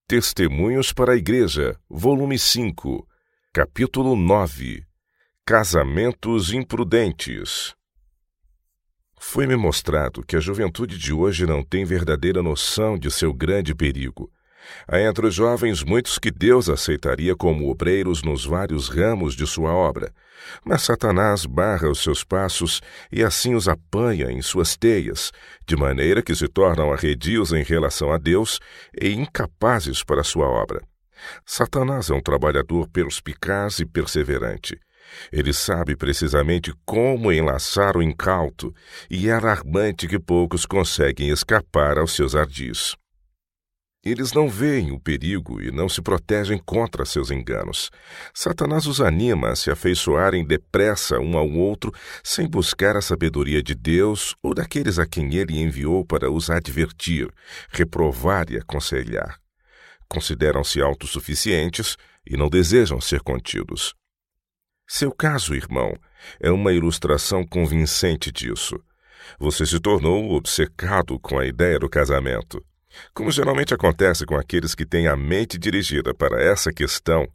Testemunhos para a Igreja, volume 5, capítulo 9. Casamentos imprudentes. Foi-me mostrado que a juventude de hoje não tem verdadeira noção de seu grande perigo. Há entre os jovens muitos que Deus aceitaria como obreiros nos vários ramos de sua obra, mas Satanás barra os seus passos e assim os apanha em suas teias, de maneira que se tornam arredios em relação a Deus e incapazes para sua obra. Satanás é um trabalhador perspicaz e perseverante. Ele sabe precisamente como enlaçar o incauto, e é alarmante que poucos conseguem escapar aos seus ardis. Eles não veem o perigo e não se protegem contra seus enganos. Satanás os anima a se afeiçoarem depressa um ao outro, sem buscar a sabedoria de Deus ou daqueles a quem ele enviou para os advertir, reprovar e aconselhar. Consideram-se autossuficientes e não desejam ser contidos. Seu caso, irmão, é uma ilustração convincente disso. Você se tornou obcecado com a ideia do casamento. Como geralmente acontece com aqueles que têm a mente dirigida para essa questão,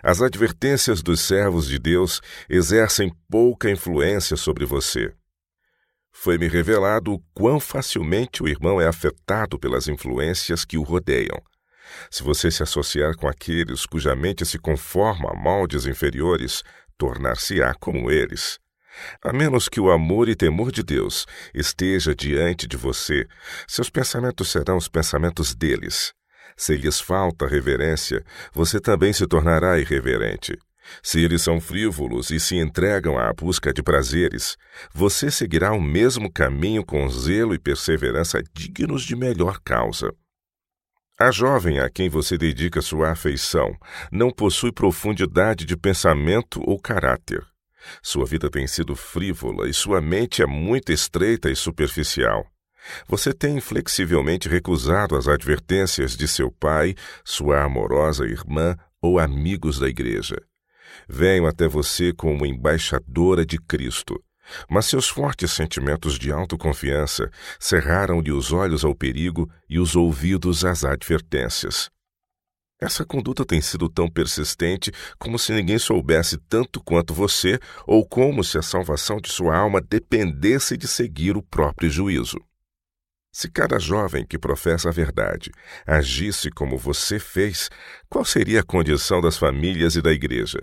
as advertências dos servos de Deus exercem pouca influência sobre você. Foi-me revelado o quão facilmente o irmão é afetado pelas influências que o rodeiam. Se você se associar com aqueles cuja mente se conforma a moldes inferiores, tornar-se-á como eles. A menos que o amor e temor de Deus esteja diante de você, seus pensamentos serão os pensamentos deles. Se lhes falta reverência, você também se tornará irreverente. Se eles são frívolos e se entregam à busca de prazeres, você seguirá o mesmo caminho com zelo e perseverança dignos de melhor causa. A jovem a quem você dedica sua afeição não possui profundidade de pensamento ou caráter. Sua vida tem sido frívola e sua mente é muito estreita e superficial. Você tem inflexivelmente recusado as advertências de seu pai, sua amorosa irmã ou amigos da igreja. Venho até você como embaixadora de Cristo, mas seus fortes sentimentos de autoconfiança cerraram-lhe os olhos ao perigo e os ouvidos às advertências. Essa conduta tem sido tão persistente como se ninguém soubesse tanto quanto você, ou como se a salvação de sua alma dependesse de seguir o próprio juízo. Se cada jovem que professa a verdade agisse como você fez, qual seria a condição das famílias e da igreja?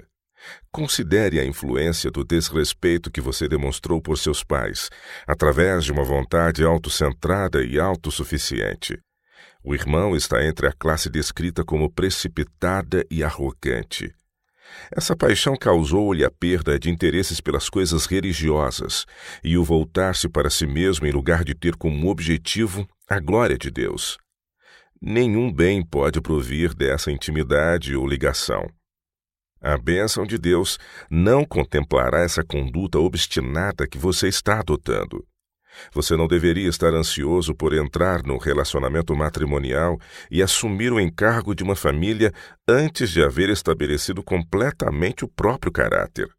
Considere a influência do desrespeito que você demonstrou por seus pais, através de uma vontade autocentrada e autossuficiente. O irmão está entre a classe descrita como precipitada e arrogante. Essa paixão causou-lhe a perda de interesses pelas coisas religiosas e o voltar-se para si mesmo em lugar de ter como objetivo a glória de Deus. Nenhum bem pode provir dessa intimidade ou ligação. A bênção de Deus não contemplará essa conduta obstinada que você está adotando. Você não deveria estar ansioso por entrar no relacionamento matrimonial e assumir o encargo de uma família antes de haver estabelecido completamente o próprio caráter.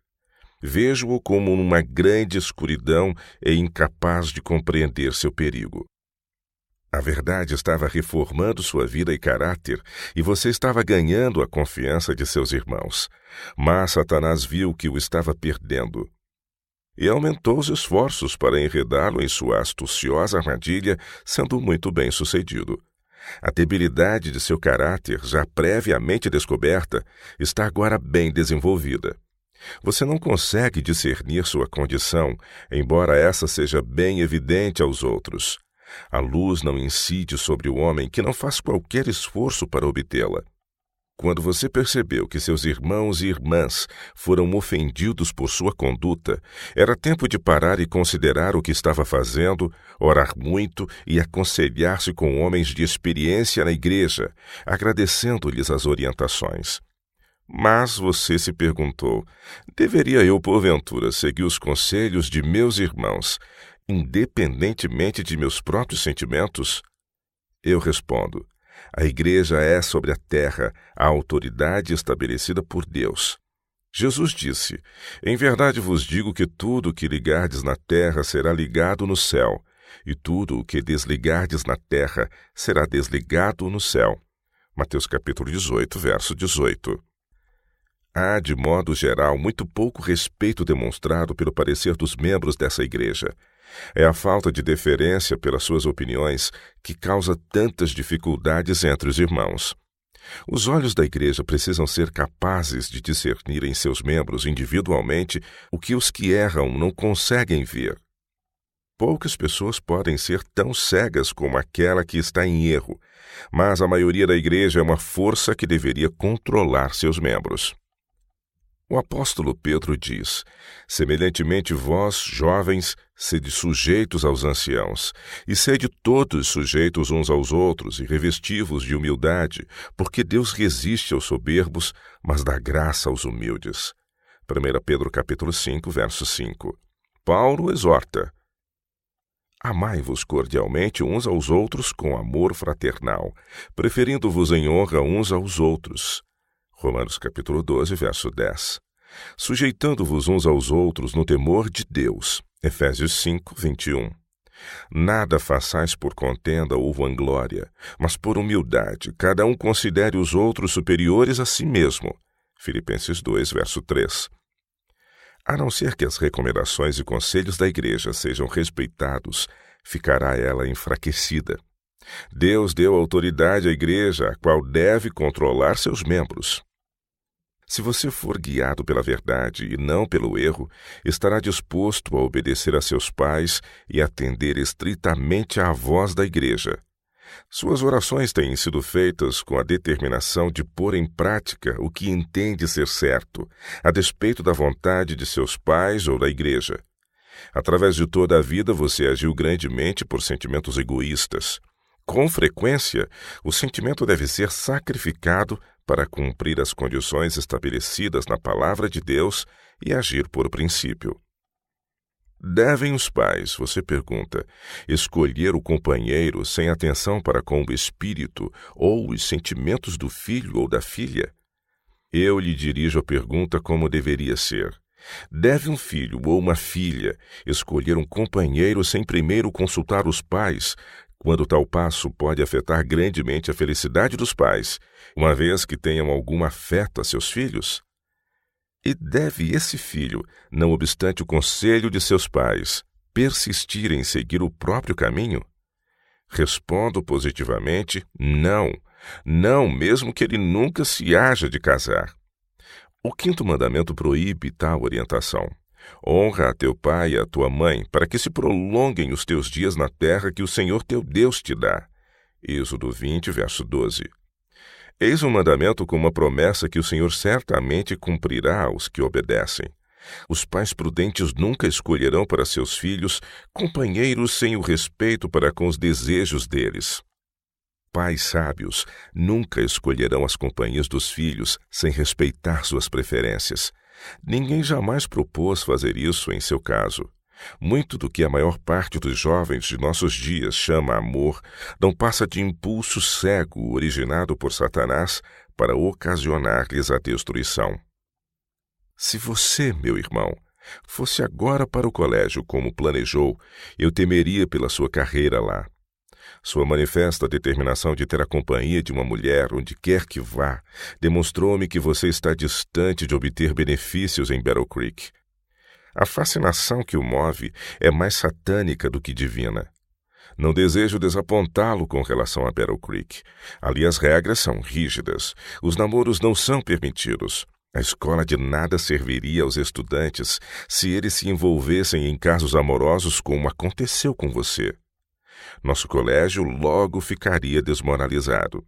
Vejo-o como numa grande escuridão e incapaz de compreender seu perigo. A verdade estava reformando sua vida e caráter, e você estava ganhando a confiança de seus irmãos. Mas Satanás viu que o estava perdendo e aumentou os esforços para enredá-lo em sua astuciosa armadilha, sendo muito bem-sucedido. A debilidade de seu caráter, já previamente descoberta, está agora bem desenvolvida. Você não consegue discernir sua condição, embora essa seja bem evidente aos outros. A luz não incide sobre o homem que não faz qualquer esforço para obtê-la. Quando você percebeu que seus irmãos e irmãs foram ofendidos por sua conduta, era tempo de parar e considerar o que estava fazendo, orar muito e aconselhar-se com homens de experiência na igreja, agradecendo-lhes as orientações. Mas você se perguntou: deveria eu, porventura, seguir os conselhos de meus irmãos, independentemente de meus próprios sentimentos? Eu respondo: a igreja é sobre a terra a autoridade estabelecida por Deus. Jesus disse: em verdade vos digo que tudo o que ligardes na terra será ligado no céu, e tudo o que desligardes na terra será desligado no céu. Mateus capítulo 18, verso 18. Há, de modo geral, muito pouco respeito demonstrado pelo parecer dos membros dessa igreja. É a falta de deferência pelas suas opiniões que causa tantas dificuldades entre os irmãos. Os olhos da igreja precisam ser capazes de discernir em seus membros individualmente o que os que erram não conseguem ver. Poucas pessoas podem ser tão cegas como aquela que está em erro, mas a maioria da igreja é uma força que deveria controlar seus membros. O apóstolo Pedro diz: semelhantemente vós, jovens, sede sujeitos aos anciãos, e sede todos sujeitos uns aos outros e revesti-vos de humildade, porque Deus resiste aos soberbos, mas dá graça aos humildes. 1 Pedro capítulo 5, verso 5. Paulo exorta: amai-vos cordialmente uns aos outros com amor fraternal, preferindo-vos em honra uns aos outros. Romanos capítulo 12, verso 10. Sujeitando-vos uns aos outros no temor de Deus. Efésios 5, 21. Nada façais por contenda ou vanglória, mas por humildade, cada um considere os outros superiores a si mesmo. Filipenses 2, verso 3. A não ser que as recomendações e conselhos da igreja sejam respeitados, ficará ela enfraquecida. Deus deu autoridade à igreja, a qual deve controlar seus membros. Se você for guiado pela verdade e não pelo erro, estará disposto a obedecer a seus pais e atender estritamente à voz da igreja. Suas orações têm sido feitas com a determinação de pôr em prática o que entende ser certo, a despeito da vontade de seus pais ou da igreja. Através de toda a vida você agiu grandemente por sentimentos egoístas. Com frequência, o sentimento deve ser sacrificado para cumprir as condições estabelecidas na palavra de Deus e agir por princípio. Devem os pais, você pergunta, escolher o companheiro sem atenção para com o espírito ou os sentimentos do filho ou da filha? Eu lhe dirijo a pergunta como deveria ser. Deve um filho ou uma filha escolher um companheiro sem primeiro consultar os pais, quando tal passo pode afetar grandemente a felicidade dos pais, uma vez que tenham algum afeto a seus filhos? E deve esse filho, não obstante o conselho de seus pais, persistir em seguir o próprio caminho? Respondo positivamente: não. Não, mesmo que ele nunca se haja de casar. O 5º mandamento proíbe tal orientação. Honra a teu pai e a tua mãe, para que se prolonguem os teus dias na terra que o Senhor teu Deus te dá. Êxodo 20, verso 12. Eis um mandamento com uma promessa que o Senhor certamente cumprirá aos que obedecem. Os pais prudentes nunca escolherão para seus filhos companheiros sem o respeito para com os desejos deles. Pais sábios nunca escolherão as companhias dos filhos sem respeitar suas preferências. Ninguém jamais propôs fazer isso em seu caso. Muito do que a maior parte dos jovens de nossos dias chama amor não passa de impulso cego originado por Satanás para ocasionar-lhes a destruição. Se você, meu irmão, fosse agora para o colégio como planejou, eu temeria pela sua carreira lá. Sua manifesta determinação de ter a companhia de uma mulher onde quer que vá demonstrou-me que você está distante de obter benefícios em Battle Creek. A fascinação que o move é mais satânica do que divina. Não desejo desapontá-lo com relação a Battle Creek. Ali as regras são rígidas. Os namoros não são permitidos. A escola de nada serviria aos estudantes se eles se envolvessem em casos amorosos como aconteceu com você. Nosso colégio logo ficaria desmoralizado.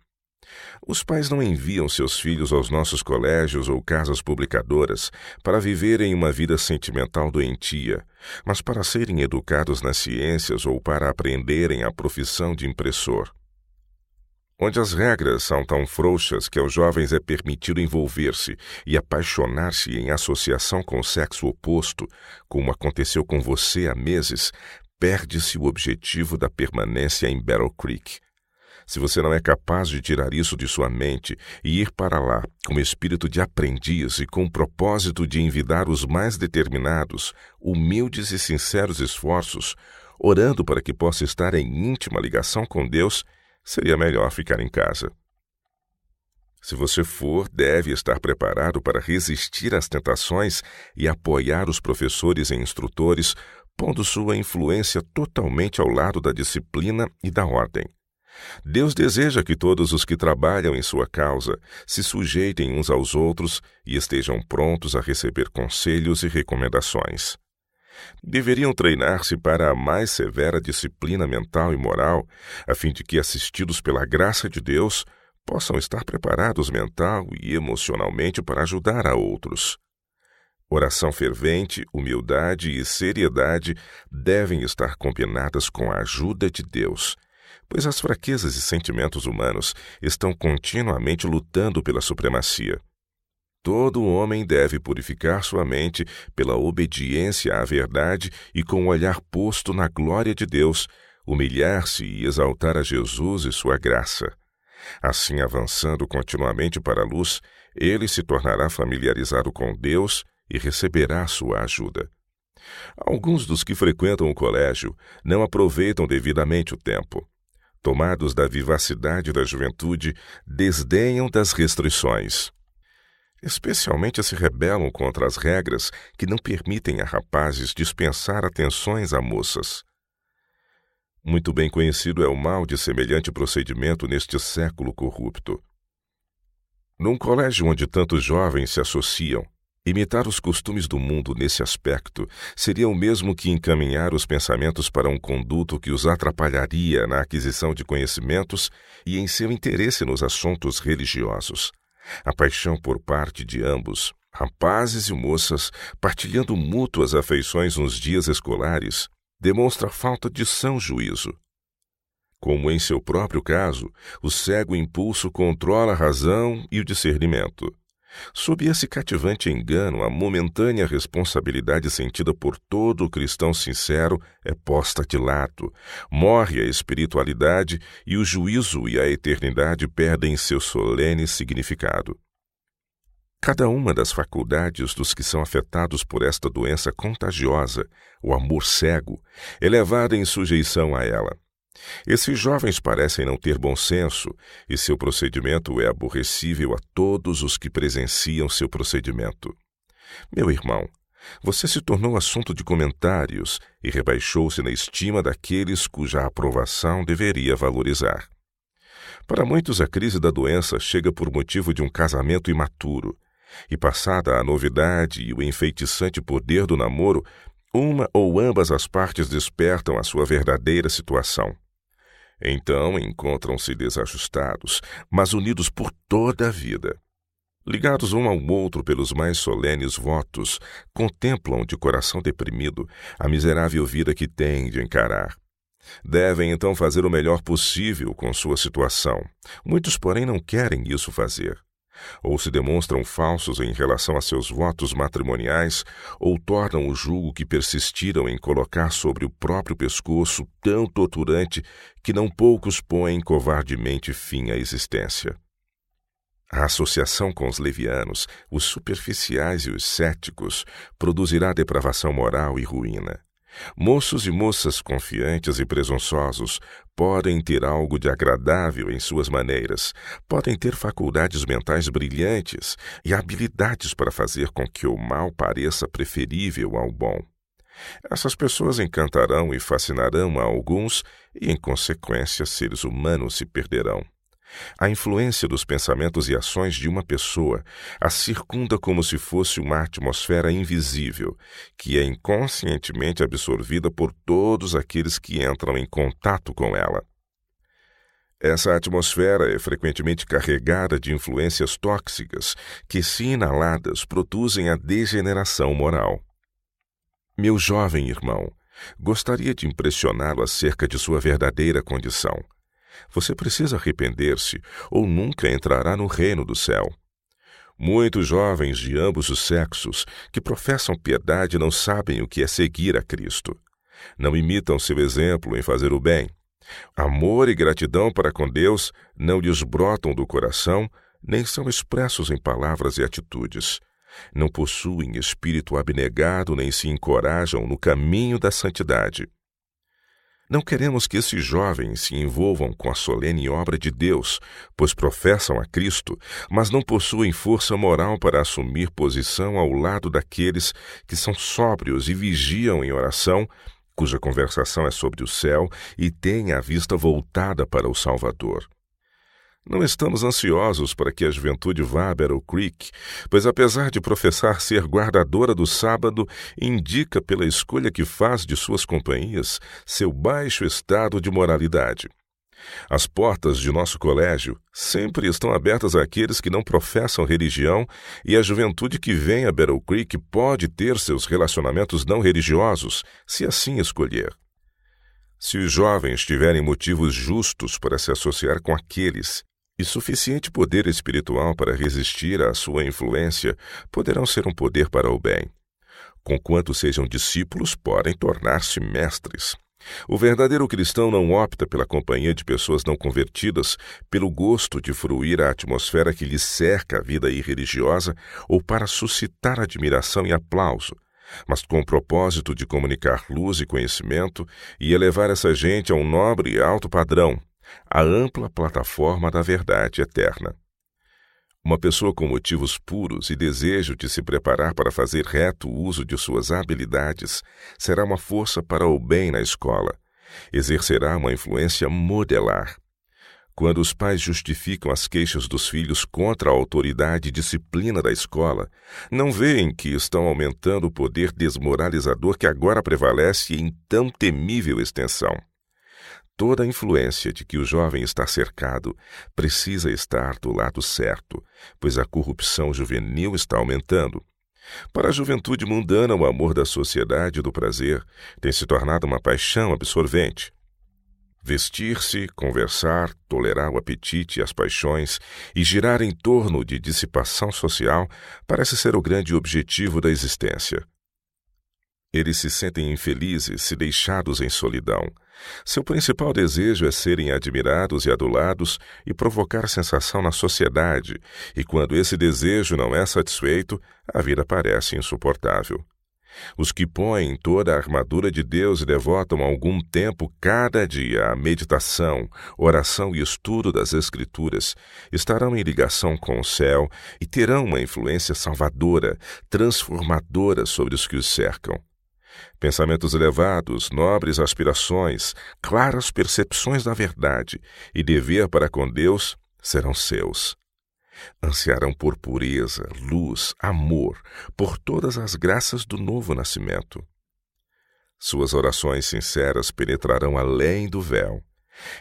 Os pais não enviam seus filhos aos nossos colégios ou casas publicadoras para viverem uma vida sentimental doentia, mas para serem educados nas ciências ou para aprenderem a profissão de impressor. Onde as regras são tão frouxas que aos jovens é permitido envolver-se e apaixonar-se em associação com o sexo oposto, como aconteceu com você há meses, perde-se o objetivo da permanência em Battle Creek. Se você não é capaz de tirar isso de sua mente e ir para lá com espírito de aprendiz e com o propósito de envidar os mais determinados, humildes e sinceros esforços, orando para que possa estar em íntima ligação com Deus, seria melhor ficar em casa. Se você for, deve estar preparado para resistir às tentações e apoiar os professores e instrutores, pondo sua influência totalmente ao lado da disciplina e da ordem. Deus deseja que todos os que trabalham em sua causa se sujeitem uns aos outros e estejam prontos a receber conselhos e recomendações. Deveriam treinar-se para a mais severa disciplina mental e moral, a fim de que, assistidos pela graça de Deus, possam estar preparados mental e emocionalmente para ajudar a outros. Oração fervente, humildade e seriedade devem estar combinadas com a ajuda de Deus, pois as fraquezas e sentimentos humanos estão continuamente lutando pela supremacia. Todo homem deve purificar sua mente pela obediência à verdade e com o olhar posto na glória de Deus, humilhar-se e exaltar a Jesus e sua graça. Assim, avançando continuamente para a luz, ele se tornará familiarizado com Deus e receberá sua ajuda. Alguns dos que frequentam o colégio não aproveitam devidamente o tempo. Tomados da vivacidade da juventude, desdenham das restrições. Especialmente se rebelam contra as regras que não permitem a rapazes dispensar atenções a moças. Muito bem conhecido é o mal de semelhante procedimento neste século corrupto. Num colégio onde tantos jovens se associam, imitar os costumes do mundo nesse aspecto seria o mesmo que encaminhar os pensamentos para um conduto que os atrapalharia na aquisição de conhecimentos e em seu interesse nos assuntos religiosos. A paixão por parte de ambos, rapazes e moças, partilhando mútuas afeições nos dias escolares, demonstra falta de são juízo. Como em seu próprio caso, o cego impulso controla a razão e o discernimento. Sob esse cativante engano, a momentânea responsabilidade sentida por todo cristão sincero é posta de lado, morre a espiritualidade e o juízo e a eternidade perdem seu solene significado. Cada uma das faculdades dos que são afetados por esta doença contagiosa, o amor cego, é levada em sujeição a ela. Esses jovens parecem não ter bom senso, e seu procedimento é aborrecível a todos os que presenciam seu procedimento. Meu irmão, você se tornou assunto de comentários e rebaixou-se na estima daqueles cuja aprovação deveria valorizar. Para muitos, a crise da doença chega por motivo de um casamento imaturo, e passada a novidade e o enfeitiçante poder do namoro, uma ou ambas as partes despertam a sua verdadeira situação. Então encontram-se desajustados, mas unidos por toda a vida. Ligados um ao outro pelos mais solenes votos, contemplam de coração deprimido a miserável vida que têm de encarar. Devem então fazer o melhor possível com sua situação. Muitos, porém, não querem isso fazer. Ou se demonstram falsos em relação a seus votos matrimoniais, ou tornam o jugo que persistiram em colocar sobre o próprio pescoço tão torturante que não poucos põem covardemente fim à existência. A associação com os levianos, os superficiais e os céticos, produzirá depravação moral e ruína. Moços e moças confiantes e presunçosos podem ter algo de agradável em suas maneiras, podem ter faculdades mentais brilhantes e habilidades para fazer com que o mal pareça preferível ao bom. Essas pessoas encantarão e fascinarão a alguns e, em consequência, seres humanos se perderão. A influência dos pensamentos e ações de uma pessoa a circunda como se fosse uma atmosfera invisível, que é inconscientemente absorvida por todos aqueles que entram em contato com ela. Essa atmosfera é frequentemente carregada de influências tóxicas que, se inaladas, produzem a degeneração moral. Meu jovem irmão, gostaria de impressioná-lo acerca de sua verdadeira condição. Você precisa arrepender-se ou nunca entrará no reino do céu. Muitos jovens de ambos os sexos que professam piedade não sabem o que é seguir a Cristo. Não imitam seu exemplo em fazer o bem. Amor e gratidão para com Deus não lhes brotam do coração, nem são expressos em palavras e atitudes. Não possuem espírito abnegado nem se encorajam no caminho da santidade. Não queremos que esses jovens se envolvam com a solene obra de Deus, pois professam a Cristo, mas não possuem força moral para assumir posição ao lado daqueles que são sóbrios e vigiam em oração, cuja conversação é sobre o céu e têm a vista voltada para o Salvador. Não estamos ansiosos para que a juventude vá a Battle Creek, pois apesar de professar ser guardadora do sábado, indica pela escolha que faz de suas companhias seu baixo estado de moralidade. As portas de nosso colégio sempre estão abertas àqueles que não professam religião e a juventude que vem a Battle Creek pode ter seus relacionamentos não religiosos, se assim escolher. Se os jovens tiverem motivos justos para se associar com aqueles e suficiente poder espiritual para resistir à sua influência, poderão ser um poder para o bem. Conquanto sejam discípulos, podem tornar-se mestres. O verdadeiro cristão não opta pela companhia de pessoas não convertidas, pelo gosto de fruir a atmosfera que lhe cerca a vida irreligiosa ou para suscitar admiração e aplauso, mas com o propósito de comunicar luz e conhecimento e elevar essa gente a um nobre e alto padrão, a ampla plataforma da verdade eterna. Uma pessoa com motivos puros e desejo de se preparar para fazer reto uso de suas habilidades será uma força para o bem na escola, exercerá uma influência modelar. Quando os pais justificam as queixas dos filhos contra a autoridade e disciplina da escola, não veem que estão aumentando o poder desmoralizador que agora prevalece em tão temível extensão. Toda a influência de que o jovem está cercado precisa estar do lado certo, pois a corrupção juvenil está aumentando. Para a juventude mundana, o amor da sociedade e do prazer tem se tornado uma paixão absorvente. Vestir-se, conversar, tolerar o apetite e as paixões e girar em torno de dissipação social parece ser o grande objetivo da existência. Eles se sentem infelizes se deixados em solidão. Seu principal desejo é serem admirados e adulados e provocar sensação na sociedade, e quando esse desejo não é satisfeito, a vida parece insuportável. Os que põem toda a armadura de Deus e devotam algum tempo cada dia à meditação, oração e estudo das Escrituras estarão em ligação com o céu e terão uma influência salvadora, transformadora sobre os que os cercam. Pensamentos elevados, nobres aspirações, claras percepções da verdade e dever para com Deus serão seus. Ansiarão por pureza, luz, amor, por todas as graças do novo nascimento. Suas orações sinceras penetrarão além do véu.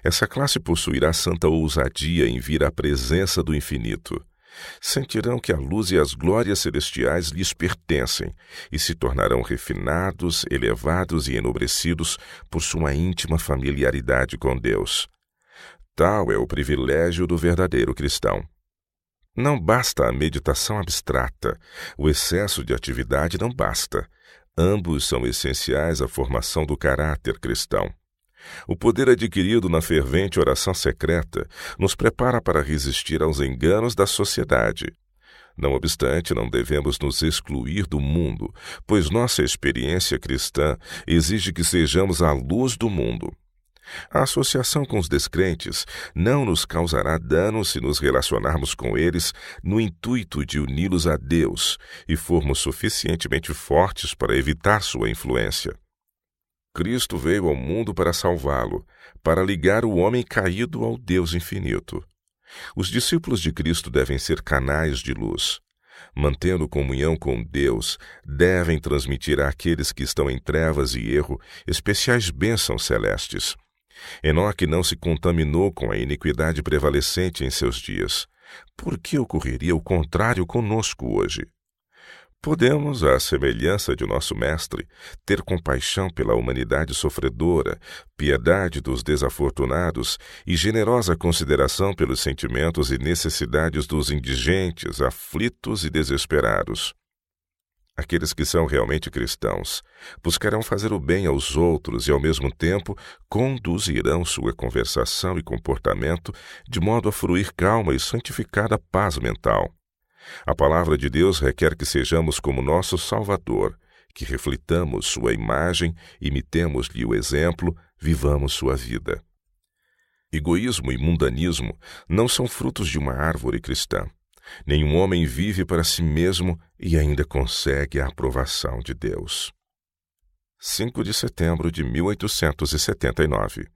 Essa classe possuirá santa ousadia em vir à presença do infinito. Sentirão que a luz e as glórias celestiais lhes pertencem e se tornarão refinados, elevados e enobrecidos por sua íntima familiaridade com Deus. Tal é o privilégio do verdadeiro cristão. Não basta a meditação abstrata, o excesso de atividade não basta. Ambos são essenciais à formação do caráter cristão. O poder adquirido na fervente oração secreta nos prepara para resistir aos enganos da sociedade. Não obstante, não devemos nos excluir do mundo, pois nossa experiência cristã exige que sejamos a luz do mundo. A associação com os descrentes não nos causará dano se nos relacionarmos com eles no intuito de uni-los a Deus e formos suficientemente fortes para evitar sua influência. Cristo veio ao mundo para salvá-lo, para ligar o homem caído ao Deus infinito. Os discípulos de Cristo devem ser canais de luz. Mantendo comunhão com Deus, devem transmitir àqueles que estão em trevas e erro especiais bênçãos celestes. Enoque não se contaminou com a iniquidade prevalecente em seus dias. Por que ocorreria o contrário conosco hoje? Podemos, à semelhança de nosso Mestre, ter compaixão pela humanidade sofredora, piedade dos desafortunados e generosa consideração pelos sentimentos e necessidades dos indigentes, aflitos e desesperados. Aqueles que são realmente cristãos buscarão fazer o bem aos outros e, ao mesmo tempo, conduzirão sua conversação e comportamento de modo a fruir calma e santificada paz mental. A palavra de Deus requer que sejamos como nosso Salvador, que reflitamos sua imagem, imitemos-lhe o exemplo, vivamos sua vida. Egoísmo e mundanismo não são frutos de uma árvore cristã. Nenhum homem vive para si mesmo e ainda consegue a aprovação de Deus. 5 de setembro de 1879.